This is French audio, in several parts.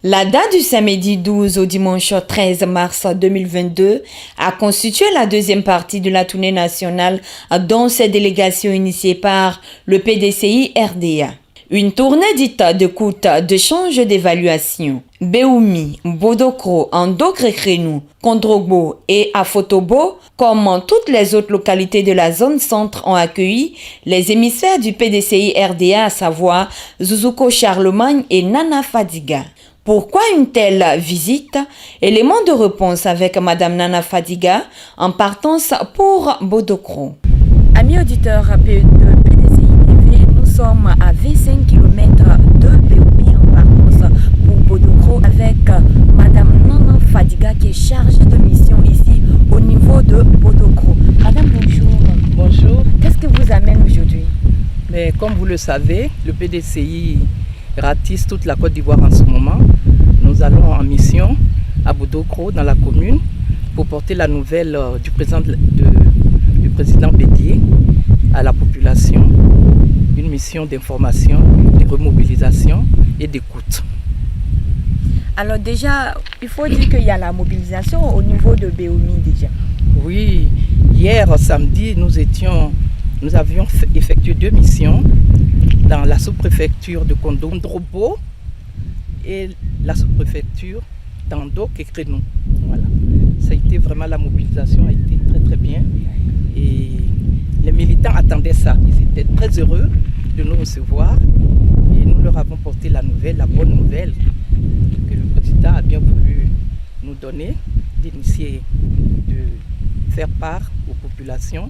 La date du samedi 12 au dimanche 13 mars 2022 a constitué la deuxième partie de la tournée nationale dont cette délégation initiée par le PDCI RDA. Une tournée dite d'écoute, d'échange d'évaluation. Beoumi, Bodokro, Andokrekrenou, Kondrogbo et Afotobo, comme toutes les autres localités de la zone centre, ont accueilli les émissaires du PDCI RDA, à savoir Zouzouko Charlemagne et Nana Fadiga. Pourquoi une telle visite? Élément de réponse avec Madame Nana Fadiga en partance pour Bodokro. Amis auditeurs de PDCI TV, nous sommes à 25 km de Beoumi en partance pour Bodokro avec Madame Nana Fadiga qui est chargée de mission ici au niveau de Bodokro. Madame, bonjour. Bonjour. Qu'est-ce qui vous amène aujourd'hui? Mais comme vous le savez, le PDCI ratisse toute la Côte d'Ivoire en ce moment. Nous allons en mission à Bodokro, dans la commune, pour porter la nouvelle du président Bédié à la population. Une mission d'information, de remobilisation et d'écoute. Alors déjà, il faut dire qu'il y a la mobilisation au niveau de Beoumi déjà. Oui, hier samedi, nous avions effectué 2 missions dans la sous-préfecture de Kondrogbo et la sous-préfecture d'Andokrekrenou. Voilà. Ça a été vraiment, la mobilisation a été très très bien et les militants attendaient ça. Ils étaient très heureux de nous recevoir et nous leur avons porté la bonne nouvelle que le président a bien voulu nous donner, d'initier, de faire part aux populations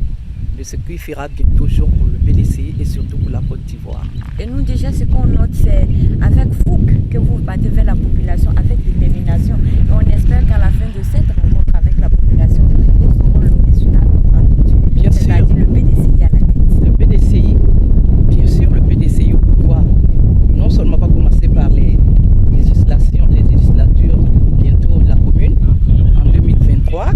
de ce qu'il fera bientôt jour pour le PDCI et surtout pour la Côte d'Ivoire. Et nous déjà, ce qu'on note, c'est avec fougue que vous battez vers la population, avec détermination. Et on espère qu'à la fin de cette rencontre avec la population, nous aurons le résultat attendu. Bien sûr. C'est-à-dire le PDCI à la tête. Le PDCI, bien sûr, le PDCI au pouvoir. Non seulement va commencer par les législatures bientôt de la commune en 2023,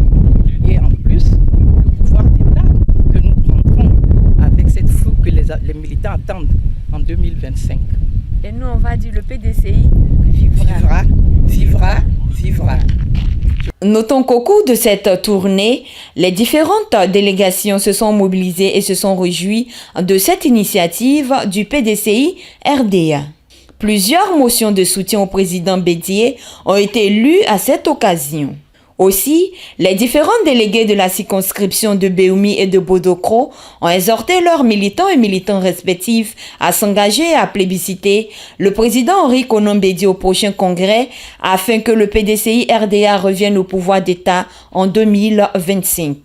et en plus, le pouvoir d'État que nous prendrons avec cette fougue que les militants attendent en 2025. Et nous, on va dire le PDCI vivra. Vivra, vivra. Notons qu'au cours de cette tournée, les différentes délégations se sont mobilisées et se sont réjouies de cette initiative du PDCI RDA. Plusieurs motions de soutien au président Bédié ont été lues à cette occasion. Aussi, les différents délégués de la circonscription de Beoumi et de Bodokro ont exhorté leurs militants et militantes respectifs à s'engager et à plébisciter le président Henri Konan Bédié au prochain congrès afin que le PDCI RDA revienne au pouvoir d'État en 2025.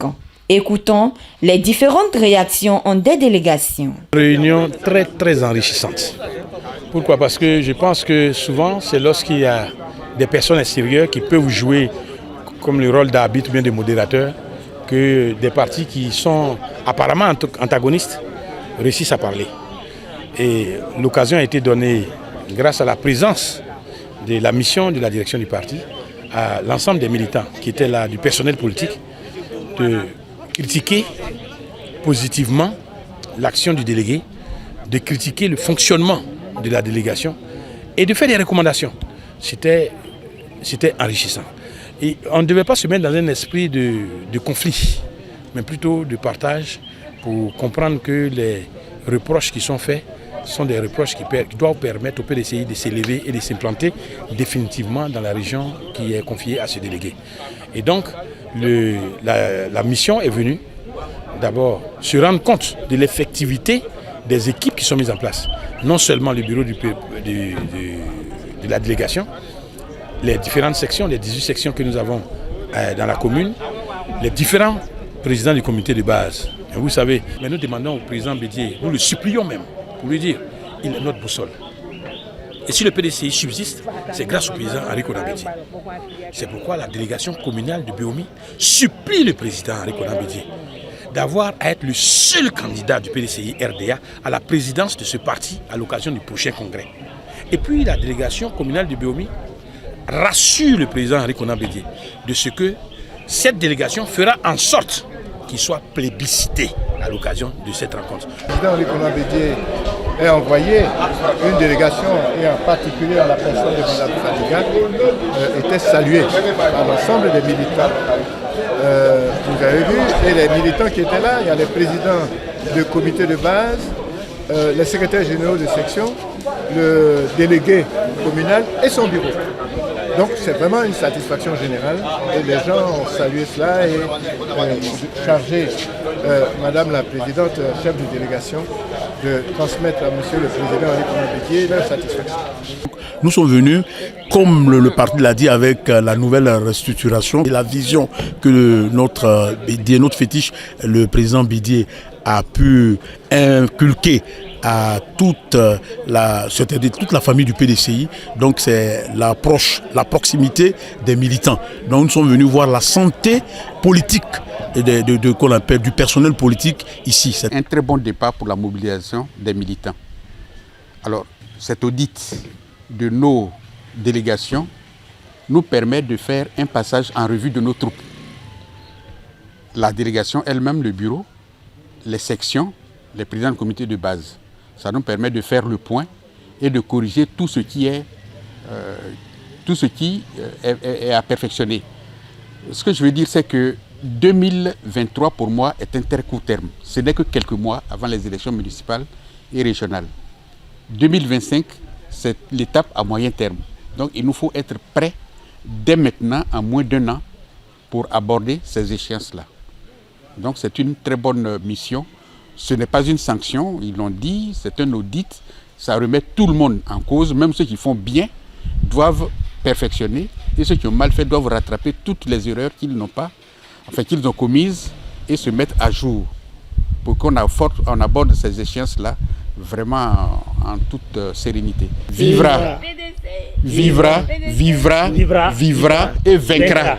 Écoutons les différentes réactions des délégations. Réunion très très enrichissante. Pourquoi? Parce que je pense que souvent c'est lorsqu'il y a des personnes extérieures qui peuvent jouer comme le rôle d'arbitre ou bien de modérateur, que des partis qui sont apparemment antagonistes réussissent à parler. Et l'occasion a été donnée, grâce à la présence de la mission de la direction du parti, à l'ensemble des militants qui étaient là, du personnel politique, de critiquer positivement l'action du délégué, de critiquer le fonctionnement de la délégation et de faire des recommandations. C'était enrichissant. Et on ne devait pas se mettre dans un esprit de conflit, mais plutôt de partage pour comprendre que les reproches qui sont faits sont des reproches qui doivent permettre au PDCI de s'élever et de s'implanter définitivement dans la région qui est confiée à ce délégué. Et donc, la mission est venue d'abord se rendre compte de l'effectivité des équipes qui sont mises en place. Non seulement le bureau de la délégation, les différentes sections, les 18 sections que nous avons dans la commune, les différents présidents du comité de base. Et vous savez, mais nous demandons au président Bédié, nous le supplions même, pour lui dire, il est notre boussole. Et si le PDCI subsiste, c'est grâce au président Henri Konan Bédié. C'est pourquoi la délégation communale de Beoumi supplie le président Henri Konan Bédié d'avoir à être le seul candidat du PDCI RDA à la présidence de ce parti à l'occasion du prochain congrès. Et puis la délégation communale de Beoumi rassure le président Henri Konan Bédié de ce que cette délégation fera en sorte qu'il soit plébiscité à l'occasion de cette rencontre. Le président Henri Konan Bédié ait envoyé une délégation, et en particulier à la personne de Mme Fadiga, était saluée par l'ensemble des militants. Vous avez vu, et les militants qui étaient là, il y a les présidents de comité de base, les secrétaires généraux de section, le délégué communal et son bureau. Donc c'est vraiment une satisfaction générale et les gens ont salué cela et chargé Madame la Présidente, chef de délégation, de transmettre à Monsieur le Président Henri Bédié leur satisfaction. Nous sommes venus, comme le parti l'a dit, avec la nouvelle restructuration et la vision que notre Bédié, notre fétiche, le président Bédié a pu inculquer à toute la famille du PDCI. Donc c'est l'approche, la proximité des militants. Donc nous sommes venus voir la santé politique qu'on appelle du personnel politique ici. C'est un très bon départ pour la mobilisation des militants. Alors cet audit de nos délégations nous permet de faire un passage en revue de nos troupes. La délégation elle-même, le bureau, les sections, les présidents de comité de base. Ça nous permet de faire le point et de corriger tout ce qui est à perfectionner. Ce que je veux dire, c'est que 2023 pour moi est un très court terme. Ce n'est que quelques mois avant les élections municipales et régionales. 2025, c'est l'étape à moyen terme. Donc il nous faut être prêts dès maintenant, en moins d'1 an, pour aborder ces échéances-là. Donc c'est une très bonne mission. Ce n'est pas une sanction, ils l'ont dit, c'est un audit. Ça remet tout le monde en cause, même ceux qui font bien doivent perfectionner et ceux qui ont mal fait doivent rattraper toutes les erreurs qu'ils ont commises et se mettre à jour pour qu'on aborde ces échéances-là vraiment en toute sérénité. Vivra, vivra, vivra, vivra et vaincra.